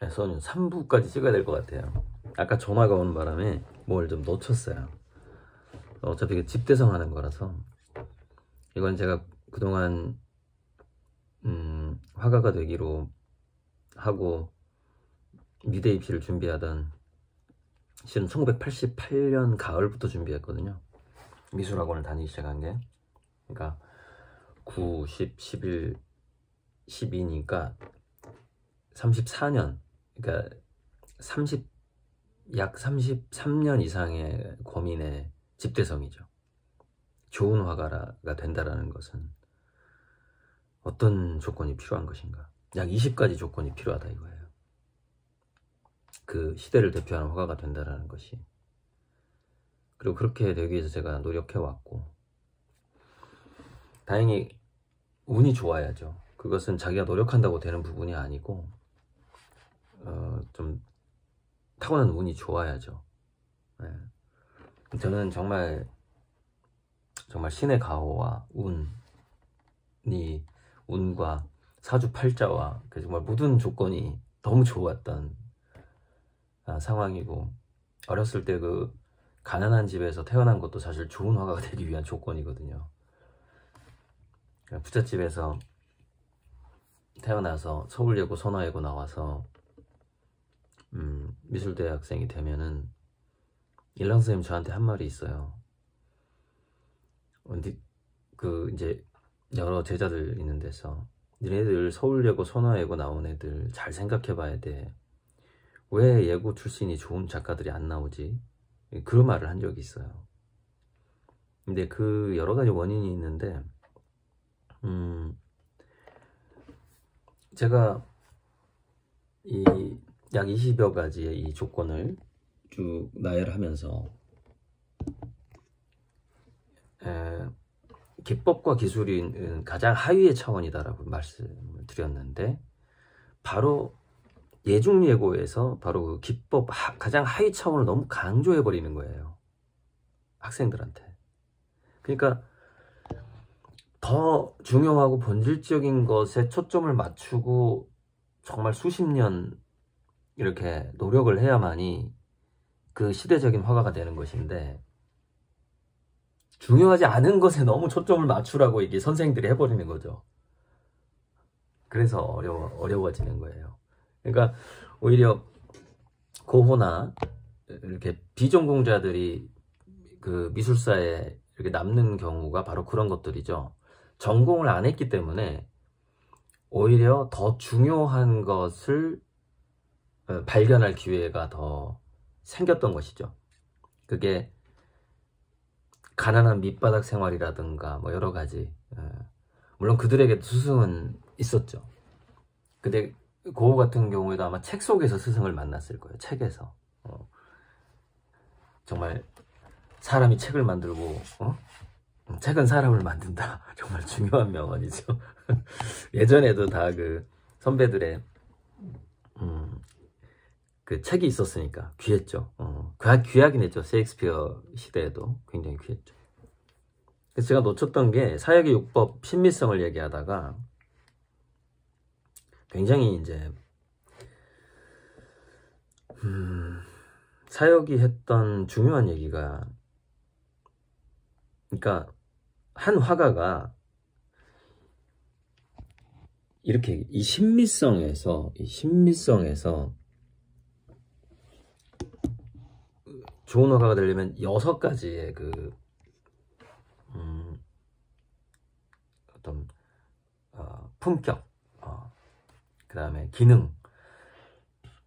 3부까지 찍어야 될 것 같아요. 아까 전화가 오는 바람에 뭘 좀 놓쳤어요. 어차피 집대성 하는 거라서. 이건 제가 그동안 화가가 되기로 하고 미대 입시를 준비하던, 실은 1988년 가을부터 준비했거든요. 미술학원을 다니기 시작한 게. 그러니까 9, 10, 11, 12니까 34년, 그러니까 약 33년 이상의 고민의 집대성이죠. 좋은 화가가 된다라는 것은 어떤 조건이 필요한 것인가. 약 20가지 조건이 필요하다 이거예요. 그 시대를 대표하는 화가가 된다라는 것이. 그리고 그렇게 되기 위해서 제가 노력해왔고, 다행히 운이 좋아야죠. 그것은 자기가 노력한다고 되는 부분이 아니고 좀 타고난 운이 좋아야죠. 네. 저는 정말 신의 가호와 운과 사주팔자와 정말 모든 조건이 너무 좋았던 상황이고, 어렸을 때 그 가난한 집에서 태어난 것도 사실 좋은 화가가 되기 위한 조건이거든요. 부잣집에서 태어나서 서울예고 선화예고 나와서 미술대학생이 되면은 일랑 선생님 저한테 한 말이 있어요. 이제 여러 제자들 있는 데서, 니네들 서울예고 선화예고 나온 애들 잘 생각해 봐야 돼. 왜 예고 출신이 좋은 작가들이 안 나오지? 그런 말을 한 적이 있어요. 근데 그 여러 가지 원인이 있는데, 제가 약 20여 가지의 이 조건을 쭉 나열하면서 기법과 기술이 가장 하위의 차원이다라고 말씀을 드렸는데, 바로 예중예고에서 바로 그 기법 가장 하위 차원을 너무 강조해 버리는 거예요, 학생들한테. 그러니까 더 중요하고 본질적인 것에 초점을 맞추고 정말 수십 년 이렇게 노력을 해야만이 그 시대적인 화가가 되는 것인데, 중요하지 않은 것에 너무 초점을 맞추라고 이게 선생들이 해버리는 거죠. 그래서 어려워지는 거예요. 그러니까 오히려 고호나 이렇게 비전공자들이 그 미술사에 이렇게 남는 경우가 바로 그런 것들이죠. 전공을 안 했기 때문에 오히려 더 중요한 것을 발견할 기회가 더 생겼던 것이죠. 그게 가난한 밑바닥 생활이라든가 뭐 여러 가지, 물론 그들에게도 스승은 있었죠. 근데 고호 같은 경우에도 아마 책 속에서 스승을 만났을 거예요. 책에서. 정말 사람이 책을 만들고 책은 사람을 만든다. 정말 중요한 명언이죠. 예전에도 다 그 선배들의 그 책이 있었으니까 귀했죠. 귀하긴 했죠. 셰익스피어 시대에도 굉장히 귀했죠. 그래서 제가 놓쳤던 게, 사역의 육법 신미성을 얘기하다가 굉장히 이제 사역이 했던 중요한 얘기가, 그러니까 한 화가가 이렇게 이 신미성에서 좋은 화가가 되려면 6가지의 그 어떤 품격, 그 다음에 기능,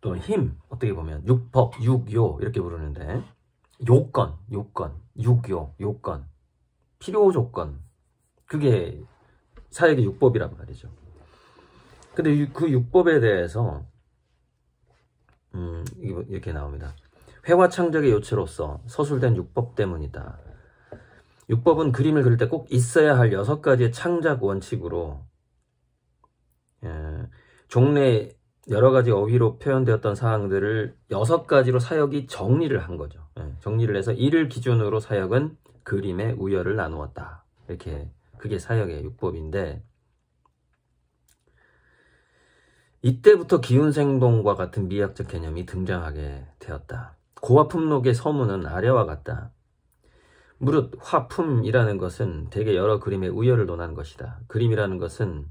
또 힘, 어떻게 보면 육법, 육요 이렇게 부르는데, 요건, 육요, 요건, 필요 조건, 그게 사역의 육법이란 말이죠. 근데 그 육법에 대해서 이렇게 나옵니다. 회화 창작의 요체로서 서술된 육법 때문이다. 육법은 그림을 그릴 때 꼭 있어야 할 6가지의 창작 원칙으로 종래 여러 가지 어휘로 표현되었던 사항들을 6가지로 사역이 정리를 한 거죠. 정리를 해서 이를 기준으로 사역은 그림의 우열을 나누었다. 이렇게, 그게 사역의 육법인데, 이때부터 기운생동과 같은 미학적 개념이 등장하게 되었다. 고화품록의 서문은 아래와 같다. 무릇 화품이라는 것은 대개 여러 그림의 우열을 논한 것이다. 그림이라는 것은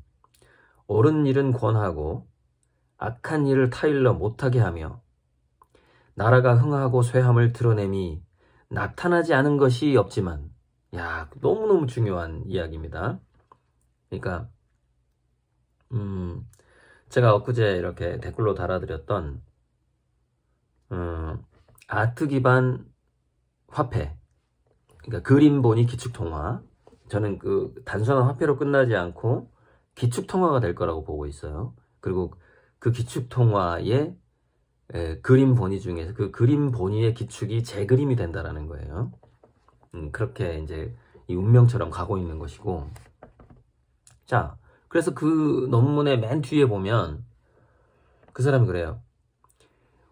옳은 일은 권하고 악한 일을 타일러 못하게 하며 나라가 흥하고 쇠함을 드러냄이 나타나지 않은 것이 없지만, 야, 너무너무 중요한 이야기입니다. 그러니까 제가 엊그제 이렇게 댓글로 달아드렸던 아트 기반 화폐, 그러니까 그림 보니 기축통화, 저는 그 단순한 화폐로 끝나지 않고 기축통화가 될 거라고 보고 있어요. 그리고 그 기축통화의 그림 본위 중에서 그 그림 본위의 기축이 제 그림이 된다라는 거예요. 그렇게 이제 이 운명처럼 가고 있는 것이고, 자, 그래서 그 논문의 맨 뒤에 보면 그 사람이 그래요.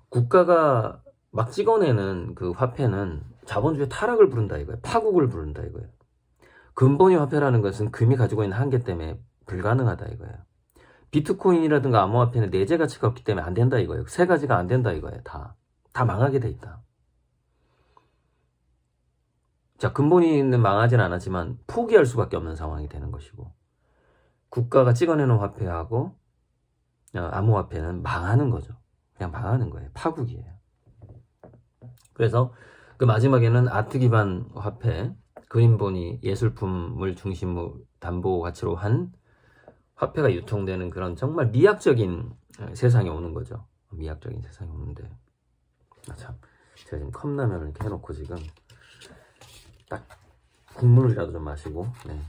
국가가 막 찍어내는 그 화폐는 자본주의 타락을 부른다 이거예요. 파국을 부른다 이거예요. 근본위 화폐라는 것은 금이 가지고 있는 한계 때문에 불가능하다 이거예요. 비트코인이라든가 암호화폐는 내재 가치가 없기 때문에 안 된다 이거예요. 세 가지가 안 된다 이거예요. 다 망하게 돼 있다. 자, 근본위는 망하진 않았지만 포기할 수밖에 없는 상황이 되는 것이고, 국가가 찍어내는 화폐하고 암호화폐는 망하는 거죠. 그냥 망하는 거예요. 파국이에요. 그래서 그 마지막에는 아트 기반 화폐, 그림 본위, 예술품을 중심으로 담보 가치로 한 화폐가 유통되는 그런 정말 미학적인 세상이 오는 거죠. 미학적인 세상이 오는데, 참, 제가 지금 컵라면을 이렇게 해놓고 지금 딱 국물이라도 좀 마시고, 네.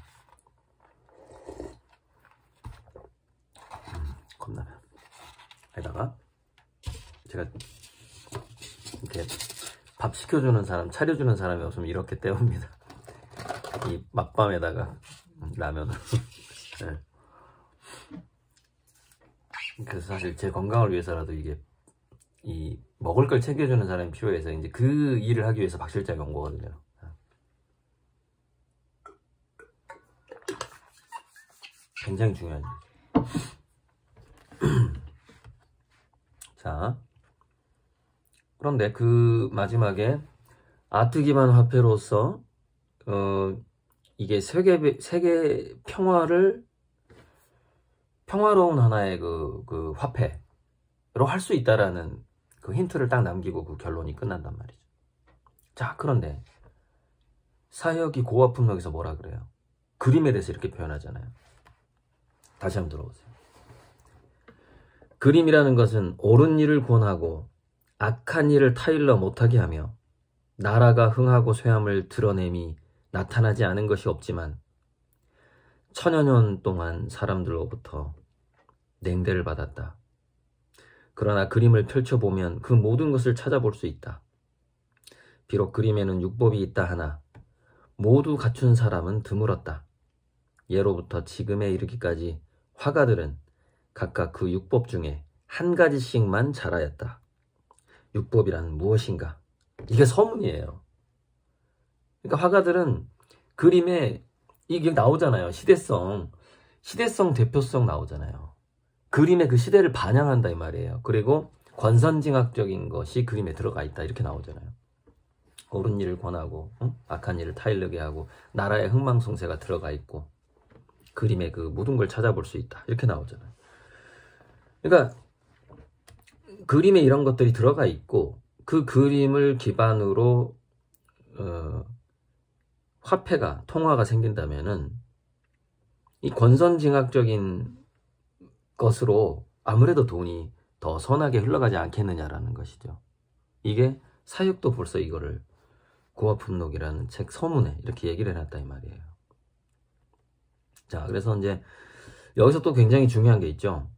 컵라면 에다가 제가 이렇게 밥 시켜주는 사람, 차려주는 사람이 없으면 이렇게 때웁니다. 이 맛밤에다가 라면으로. 네. 그래서 사실 제 건강을 위해서라도 이게 이 먹을 걸 챙겨주는 사람이 필요해서 이제 그 일을 하기 위해서 박 실장이 온 거거든요. 굉장히 중요한 일. 자, 그런데 그 마지막에 아트 기반 화폐로서 이게 세계 평화로운 하나의 그 화폐로 할 수 있다라는 그 힌트를 딱 남기고 그 결론이 끝난단 말이죠. 자, 그런데 사혁이 고화품록에서 뭐라 그래요? 그림에 대해서 이렇게 표현하잖아요. 다시 한번 들어보세요. 그림이라는 것은 옳은 일을 권하고 악한 일을 타일러 못하게 하며 나라가 흥하고 쇠함을 드러냄이 나타나지 않은 것이 없지만 천여 년 동안 사람들로부터 냉대를 받았다. 그러나 그림을 펼쳐보면 그 모든 것을 찾아볼 수 있다. 비록 그림에는 율법이 있다 하나 모두 갖춘 사람은 드물었다. 예로부터 지금에 이르기까지 화가들은 각각 그 율법 중에 한 가지씩만 잘하였다. 율법이란 무엇인가? 이게 서문이에요. 그러니까 화가들은 그림에 이게 나오잖아요. 시대성, 대표성 나오잖아요. 그림의 그 시대를 반영한다 이 말이에요. 그리고 권선징악적인 것이 그림에 들어가 있다 이렇게 나오잖아요. 옳은 일을 권하고 악한 일을 타일르게 하고 나라의 흥망성쇠가 들어가 있고 그림의 그 모든 걸 찾아볼 수 있다 이렇게 나오잖아요. 그러니까 그림에 이런 것들이 들어가 있고 그 그림을 기반으로 화폐가, 통화가 생긴다면은 이 권선징악적인 것으로 아무래도 돈이 더 선하게 흘러가지 않겠느냐라는 것이죠. 이게 사육도 벌써 이거를 고화품록이라는 책 서문에 이렇게 얘기를 해놨다 이 말이에요. 자, 그래서 이제 여기서 또 굉장히 중요한 게 있죠.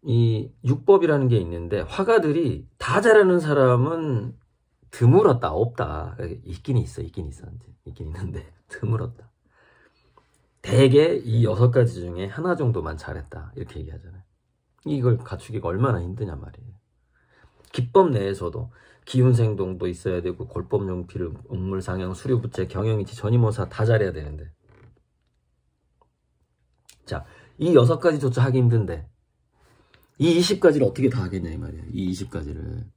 이 율법이라는 게 있는데 화가들이 다 잘하는 사람은 드물었다, 없다. 있긴 있는데 드물었다. 대개 이 6가지 중에 하나 정도만 잘했다 이렇게 얘기하잖아요. 이걸 갖추기가 얼마나 힘드냐 말이에요. 기법 내에서도 기운생동도 있어야 되고 골법용필, 옥물상형, 수료부채, 경영이치, 전이모사 다 잘해야 되는데, 자, 이 6가지조차 하기 힘든데 이 20가지를 어떻게 다 하겠냐 이 말이에요. 이 20가지를.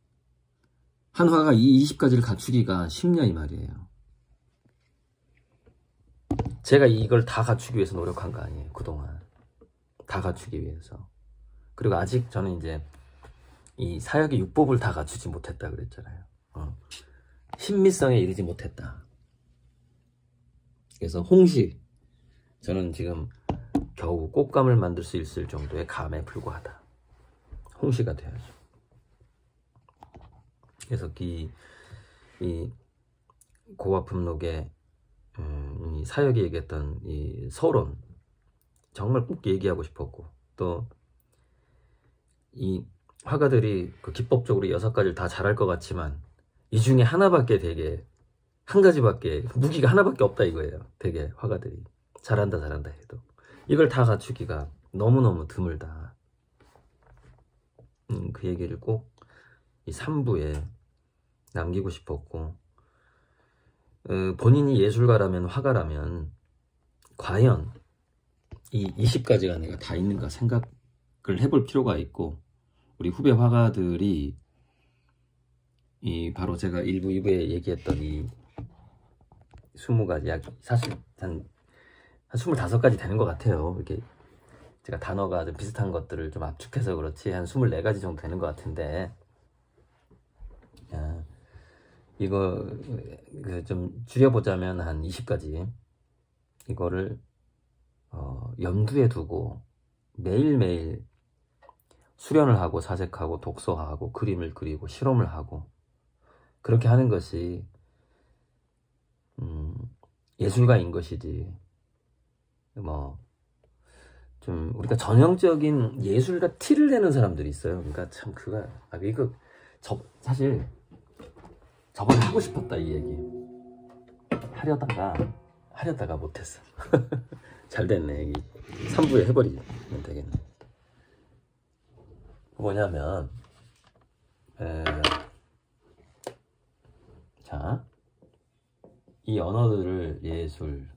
한 화가 이 20가지를 갖추기가 쉽냐 이 말이에요. 제가 이걸 다 갖추기 위해서 노력한 거 아니에요. 그동안 다 갖추기 위해서. 그리고 아직 저는 이제 이 사역의 육법을 다 갖추지 못했다 그랬잖아요. 신미성에 이르지 못했다. 그래서 홍시, 저는 지금 겨우 꽃감을 만들 수 있을 정도의 감에 불과하다. 홍시가 돼야죠. 그래서 이 고아품록의 이 사역이 얘기했던 이 서론 정말 꼭 얘기하고 싶었고, 또 이 화가들이 그 기법적으로 6가지를 다 잘할 것 같지만 이 중에 하나밖에 되게 한 가지밖에 무기가 하나밖에 없다 이거예요. 되게 화가들이 잘한다 해도 이걸 다 갖추기가 너무너무 드물다. 그 얘기를 꼭 이 3부에 남기고 싶었고, 본인이 예술가라면, 화가라면 과연 이 20가지가 내가 다 있는가 생각을 해볼 필요가 있고, 우리 후배 화가들이 이 바로 제가 1부, 2부에 얘기했던 이 20가지, 사실 한 25가지 되는 것 같아요. 이렇게 제가 단어가 좀 비슷한 것들을 좀 압축해서 그렇지 한 24가지 정도 되는 것 같은데, 이거 좀 줄여보자면 한 20가지 이거를 염두에 두고 매일매일 수련을 하고 사색하고 독서하고 그림을 그리고 실험을 하고 그렇게 하는 것이 예술가인 것이지, 뭐 좀 우리가 전형적인 예술가 티를 내는 사람들이 있어요. 그러니까 참 이거 사실 저번에 하고 싶었다 이 얘기 하려다가 못했어. 잘 됐네. 이 3부에 해버리면 되겠네. 뭐냐면 자, 이 언어들을 예술성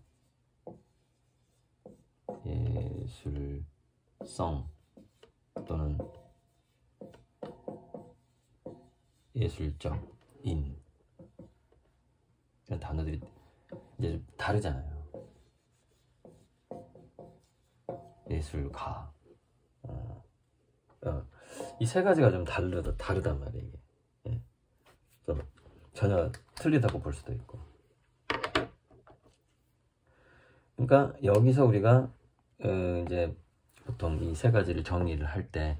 또는 예술적인 이런 단어들이 이제 좀 다르잖아요. 예술가, 이 3가지가 좀 다르단 말이에요. 이게. 예. 좀 전혀 틀리다고 볼 수도 있고. 그러니까 여기서 우리가 이제 보통 이 3가지를 정리를 할 때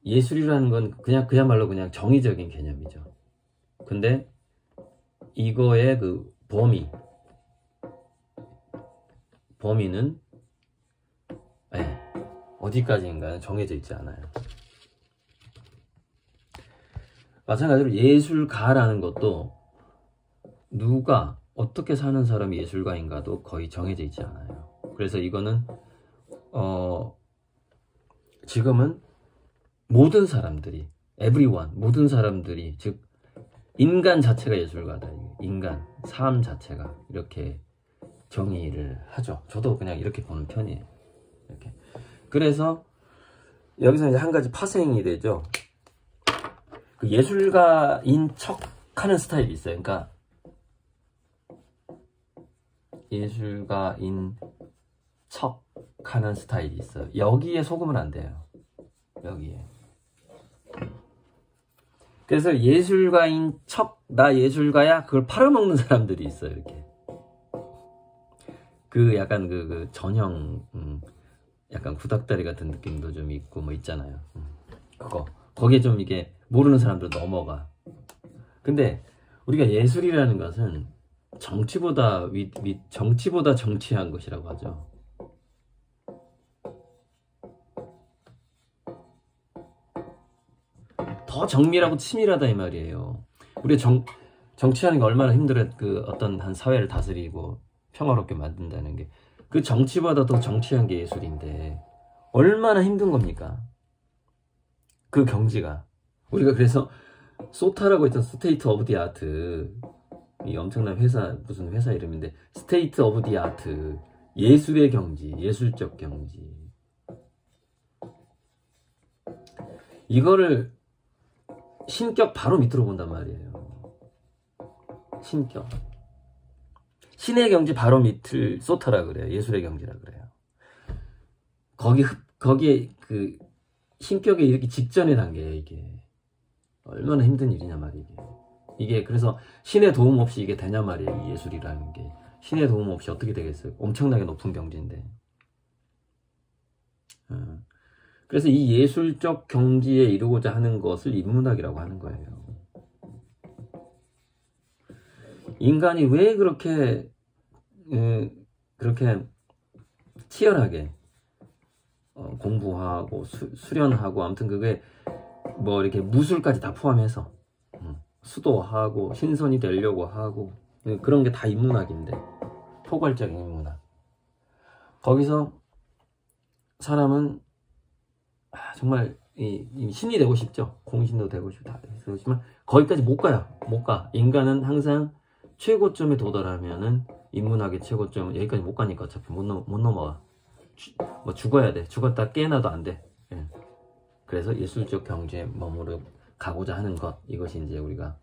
예술이라는 건 그야말로 그냥 정의적인 개념이죠. 근데 이거의 그 범위는 어디까지인가는 정해져 있지 않아요. 마찬가지로 예술가라는 것도 누가 어떻게 사는 사람이 예술가인가도 거의 정해져 있지 않아요. 그래서 이거는 지금은 모든 사람들이 모든 사람들이, 즉 인간 자체가 예술가다. 인간 삶 자체가 이렇게 정의를 하죠. 저도 그냥 이렇게 보는 편이에요. 이렇게. 그래서 여기서 이제 한 가지 파생이 되죠. 그 예술가인 척 하는 스타일이 있어요. 그러니까 예술가인 척 하는 스타일이 있어요. 여기에 속으면 안 돼요. 여기에. 그래서 예술가인 척, 나 예술가야, 그걸 팔아먹는 사람들이 있어요. 이렇게. 약간 그 전형, 약간 구닥다리 같은 느낌도 좀 있고 뭐 있잖아요. 거기에 좀 이게 모르는 사람들 넘어가. 근데 우리가 예술이라는 것은 정치보다 정치한 것이라고 하죠. 더 정밀하고 치밀하다 이 말이에요. 우리가 정치하는 게 얼마나 힘들어요. 어떤 한 사회를 다스리고 평화롭게 만든다는 게. 그 정치보다 더 정치한 게 예술인데 얼마나 힘든 겁니까? 그 경지가. 우리가 그래서 소타라고 했던 스테이트 오브 디 아트, 이 엄청난 무슨 회사 이름인데, 스테이트 오브 디 아트, 예술의 경지, 예술적 경지. 이거를 신격 바로 밑으로 본단 말이에요. 신격. 신의 경지 바로 밑을 소터라 그래요. 예술의 경지라 그래요. 거기에 그 신격에 이렇게 직전의 단계예요. 이게 얼마나 힘든 일이냐 말이에요. 이게 그래서 신의 도움 없이 이게 되냐 말이에요. 이 예술이라는 게 신의 도움 없이 어떻게 되겠어요? 엄청나게 높은 경지인데. 그래서 이 예술적 경지에 이루고자 하는 것을 인문학이라고 하는 거예요. 인간이 왜 그렇게 치열하게 공부하고 수련하고 아무튼 그게 뭐 이렇게 무술까지 다 포함해서 수도하고 신선이 되려고 하고 그런 게 다 인문학인데, 포괄적인 인문학. 거기서 사람은 정말 이 신이 되고 싶죠. 공신도 되고 싶고 다 되고 싶지만 거기까지 못 가요. 못 가. 인간은 항상 최고점에 도달하면은 인문학의 최고점은 여기까지 못 가니까 어차피 못 넘어가. 뭐 죽어야 돼. 죽었다 깨어나도 안 돼. 예. 그래서 예술적 경지에 머무르 가고자 하는 것, 이것이 이제 우리가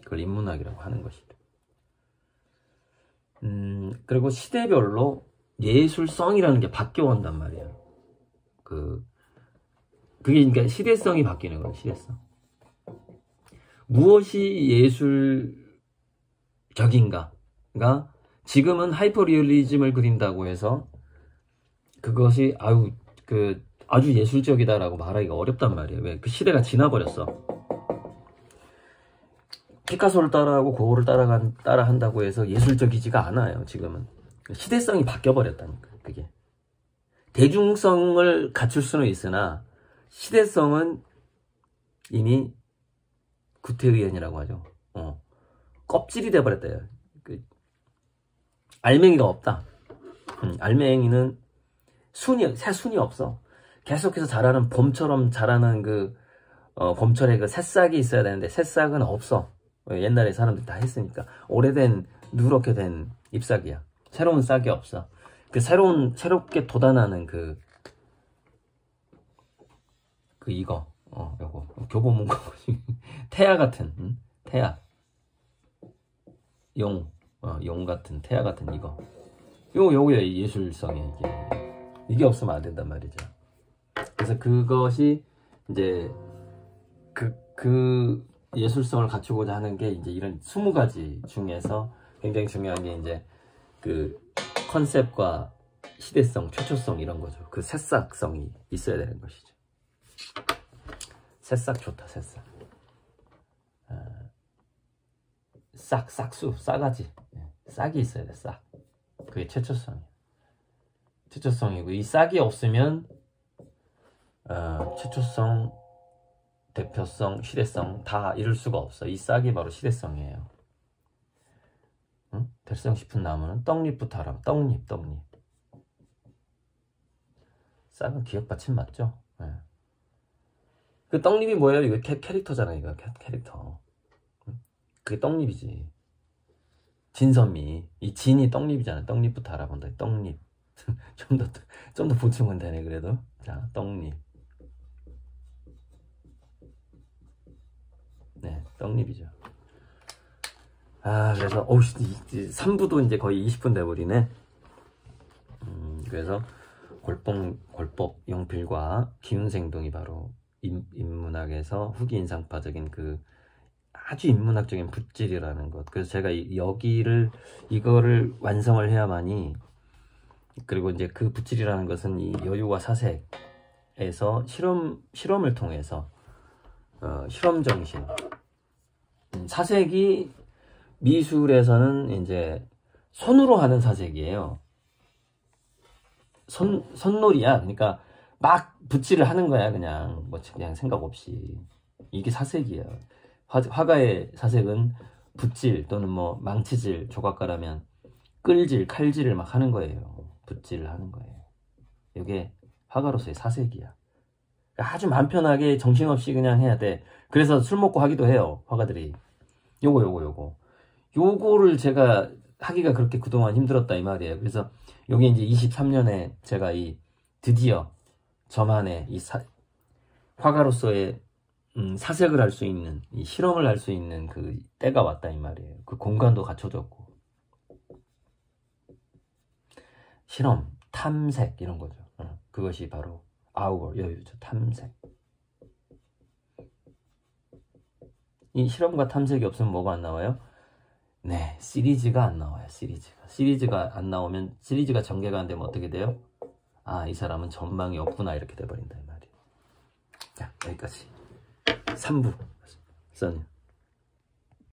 그걸 인문학이라고 하는 것이다. 그리고 시대별로 예술성이라는 게 바뀌어 온단 말이에요. 그게 그러니까 시대성이 바뀌는 거예요. 시대성. 무엇이 예술적인가가 지금은 하이퍼리얼리즘을 그린다고 해서 그것이 아주 예술적이다라고 말하기가 어렵단 말이에요. 왜? 그 시대가 지나버렸어. 피카소를 따라하고 고흐를 따라한다고 해서 예술적이지가 않아요. 지금은 시대성이 바뀌어버렸다니까. 그게 대중성을 갖출 수는 있으나 시대성은 이미 구태의연이라고 하죠. 껍질이 돼버렸다. 알맹이가 없다. 알맹이는 새 순이 없어. 계속해서 자라는 봄처럼 자라는 봄철에 그 새싹이 있어야 되는데 새싹은 없어. 옛날에 사람들이 다 했으니까. 오래된 누렇게 된 잎사귀야. 새로운 싹이 없어. 그 새롭게 돋아나는 이거 교보문고 태아 같은 태아 용 같은 태아 같은 요게 예술성이에요. 이게 없으면 안 된단 말이죠. 그래서 그것이 이제 그 예술성을 갖추고자 하는 게 이제 이런 20가지 중에서 굉장히 중요한 게 이제 그 컨셉과 시대성, 최초성 이런 거죠. 그 새싹성이 있어야 되는 것이죠. 새싹 좋다, 새싹. 싹수, 싸가지. 싹이 있어야 돼, 싹. 그게 최초성이고, 이 싹이 없으면 최초성, 대표성, 시대성 다 이룰 수가 없어. 이 싹이 바로 시대성이에요. 응? 될성 싶은 나무는 떡잎부터 하라고. 떡잎. 싹은 기억 받침 맞죠? 네. 그 떡잎이 뭐예요? 이거 캐릭터잖아요. 이거 캐릭터. 그게 떡잎이지. 진선미. 이 진이 떡잎이잖아요. 떡잎부터 알아본다. 떡잎. 좀 더 보충은 되네, 그래도. 자, 떡잎. 네, 떡잎이죠. 그래서, 3부도 이제 거의 20분 돼버리네. 그래서, 골법, 영필과 기운생동이 바로 인문학에서 후기 인상파적인 아주 인문학적인 붓질이라는 것. 그래서 제가 이거를 완성을 해야만이, 그리고 이제 그 붓질이라는 것은 이 여유와 사색에서 실험을 통해서 실험 정신. 사색이 미술에서는 이제 손으로 하는 사색이에요. 손놀이야. 그러니까 막 붓질을 하는 거야. 그냥 생각 없이. 이게 사색이에요. 화가의 사색은 붓질 또는 뭐 망치질, 조각가라면 끌질, 칼질을 막 하는 거예요. 붓질을 하는 거예요. 이게 화가로서의 사색이야. 아주 마음 편하게 정신없이 그냥 해야 돼. 그래서 술 먹고 하기도 해요. 화가들이. 요거를 제가 하기가 그렇게 그동안 힘들었다 이 말이에요. 그래서 여기 이제 23년에 제가 드디어 저만의 화가로서의 사색을 할 수 있는, 이 실험을 할 수 있는 그 때가 왔다 이 말이에요. 그 공간도 갖춰졌고, 실험, 탐색 이런 거죠. 그것이 바로 our 여유죠. 탐색. 이 실험과 탐색이 없으면 뭐가 안 나와요? 네, 시리즈가 안 나와요. 시리즈가 안 나오면, 시리즈가 전개가 안 되면 어떻게 돼요? 아, 이 사람은 전망이 없구나 이렇게 돼버린다 이 말이에요. 자, 여기까지 3부 써니